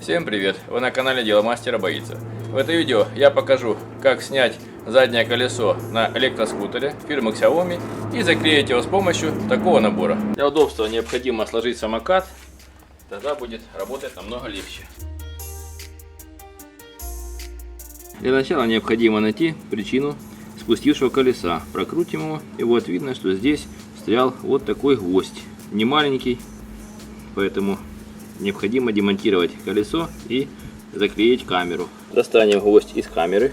Всем привет! Вы на канале Дело Мастера Боится. В этом видео я покажу, как снять заднее колесо на электроскутере фирмы Xiaomi и заклеить его с помощью такого набора. Для удобства необходимо сложить самокат, тогда будет работать намного легче. Для начала необходимо найти причину спустившего колеса. Прокрутим его, и вот видно, что здесь стоял вот такой гвоздь. Не маленький, поэтому необходимо демонтировать колесо и заклеить камеру. Достанем гвоздь из камеры.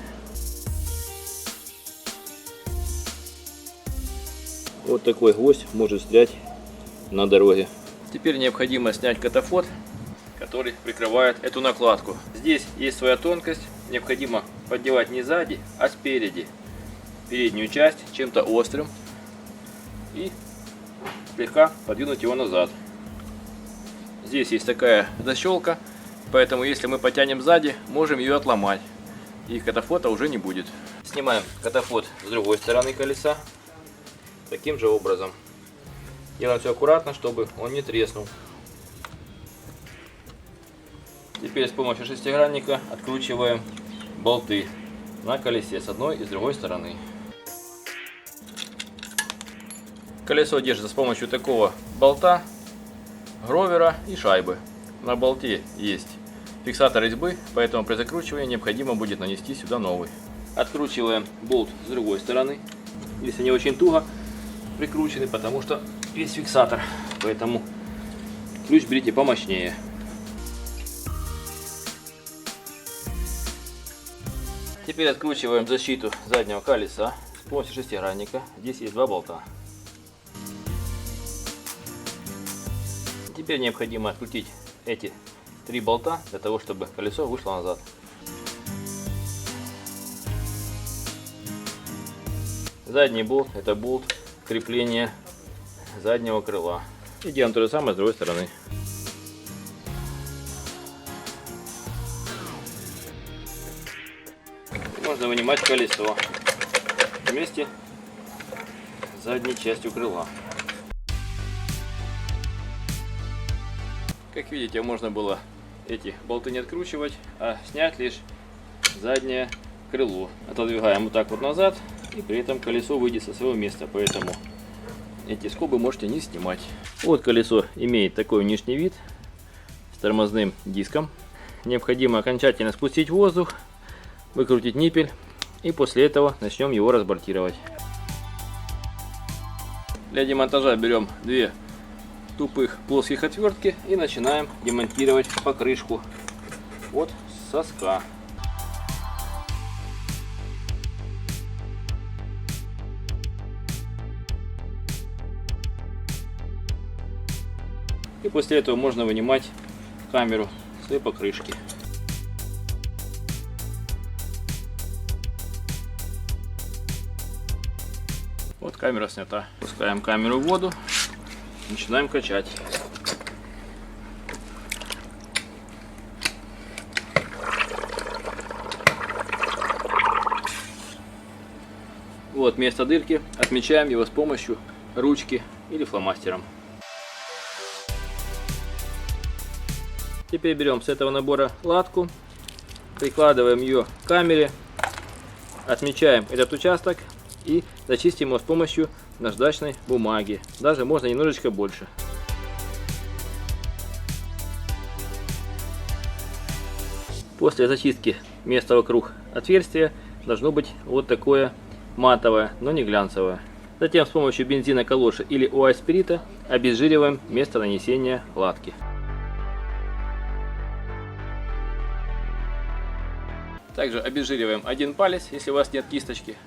Вот такой гвоздь может стрять на дороге. Теперь необходимо снять катафот, который прикрывает эту накладку. Здесь есть своя тонкость. Необходимо поддевать не сзади, а спереди переднюю часть чем-то острым и слегка подвинуть его назад. Здесь есть такая защелка, поэтому если мы потянем сзади, можем ее отломать, и катафота уже не будет. Снимаем катафот с другой стороны колеса таким же образом. Делаем все аккуратно, чтобы он не треснул. Теперь с помощью шестигранника откручиваем болты на колесе с одной и с другой стороны. Колесо держится с помощью такого болта, гровера и шайбы. На болте есть фиксатор резьбы, поэтому при закручивании необходимо будет нанести сюда новый. Откручиваем болт с другой стороны. Если не очень туго прикручены, потому что есть фиксатор, поэтому ключ берите помощнее. Теперь откручиваем защиту заднего колеса с помощью шестигранника. Здесь есть два болта. Теперь необходимо открутить эти три болта для того, чтобы колесо вышло назад. Задний болт — это болт крепления заднего крыла. И делаем то же самое с другой стороны. Можно вынимать колесо вместе с задней частью крыла. Как видите, можно было эти болты не откручивать, а снять лишь заднее крыло. Отодвигаем вот так вот назад, и при этом колесо выйдет со своего места, поэтому эти скобы можете не снимать. Вот колесо имеет такой внешний вид с тормозным диском. Необходимо окончательно спустить воздух, выкрутить ниппель, и после этого начнем его разбортировать. Для демонтажа берем две тупых плоских отвертки и начинаем демонтировать покрышку от соска. И после этого можно вынимать камеру с этой покрышки. Вот камера снята. Пускаем камеру в воду. Начинаем качать. Вот место дырки. Отмечаем его с помощью ручки или фломастером. Теперь берем с этого набора латку, прикладываем ее к камере, отмечаем этот участок и зачистим его с помощью наждачной бумаги. Даже можно немножечко больше. После зачистки места вокруг отверстия должно быть вот такое матовое, но не глянцевое. Затем с помощью бензина калоши или ОА-спирита обезжириваем место нанесения латки. Также обезжириваем один палец, если у вас нет кисточки.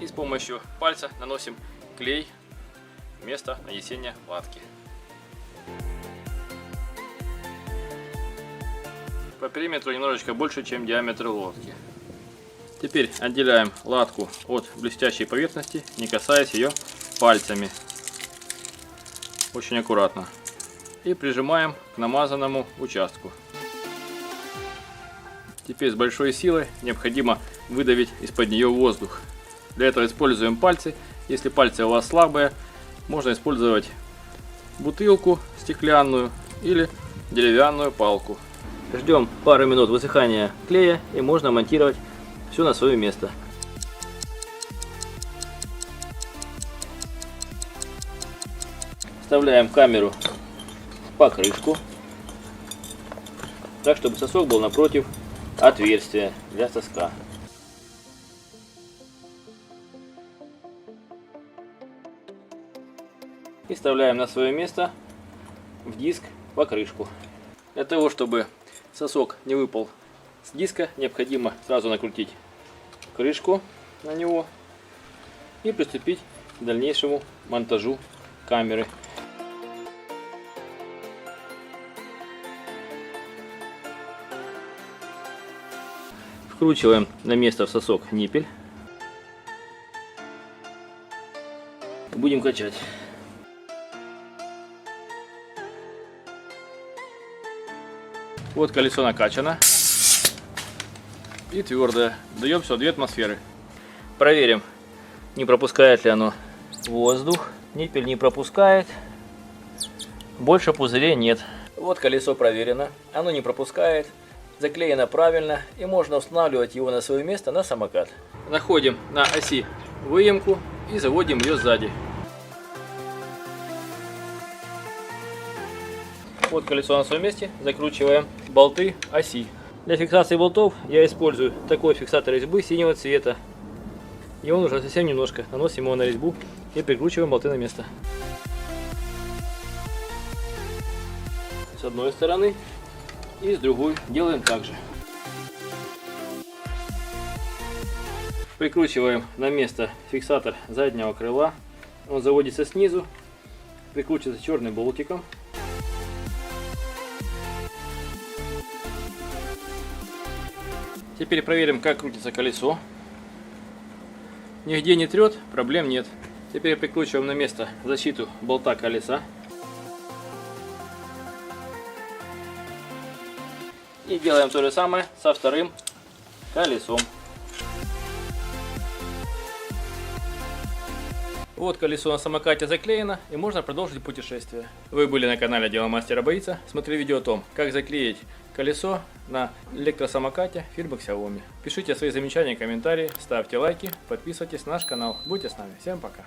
И с помощью пальца наносим клей вместо нанесения латки. По периметру немножечко больше, чем диаметр лодки. Теперь отделяем латку от блестящей поверхности, не касаясь ее пальцами. Очень аккуратно. И прижимаем к намазанному участку. Теперь с большой силой необходимо выдавить из-под нее воздух. Для этого используем пальцы. Если пальцы у вас слабые, можно использовать бутылку стеклянную или деревянную палку. Ждем пару минут высыхания клея и можно монтировать все на свое место. Вставляем камеру в покрышку, так чтобы сосок был напротив отверстия для соска. И вставляем на свое место в диск покрышку. Для того, чтобы сосок не выпал с диска, необходимо сразу накрутить крышку на него и приступить к дальнейшему монтажу камеры. Вкручиваем на место в сосок ниппель. Будем качать. Вот колесо накачано и твердое. Даем все 2 атмосферы. Проверим, не пропускает ли оно воздух. Ниппель не пропускает. Больше пузырей нет. Вот колесо проверено. Оно не пропускает. Заклеено правильно. И можно устанавливать его на свое место на самокат. Находим на оси выемку и заводим ее сзади. Вот колесо на своем месте, закручиваем болты оси. Для фиксации болтов я использую такой фиксатор резьбы синего цвета. Его нужно совсем немножко. Наносим его на резьбу и прикручиваем болты на место. С одной стороны и с другой делаем так же. Прикручиваем на место фиксатор заднего крыла. Он заводится снизу, прикручивается черным болтиком. Теперь проверим, как крутится колесо. Нигде не трет, проблем нет. Теперь прикручиваем на место защиту болта колеса. И делаем то же самое со вторым колесом. Вот колесо на самокате заклеено, и можно продолжить путешествие. Вы были на канале Дело Мастера Боится. Смотрели видео о том, как заклеить колесо на электросамокате фирмы Xiaomi. Пишите свои замечания, комментарии, ставьте лайки, подписывайтесь на наш канал. Будьте с нами. Всем пока.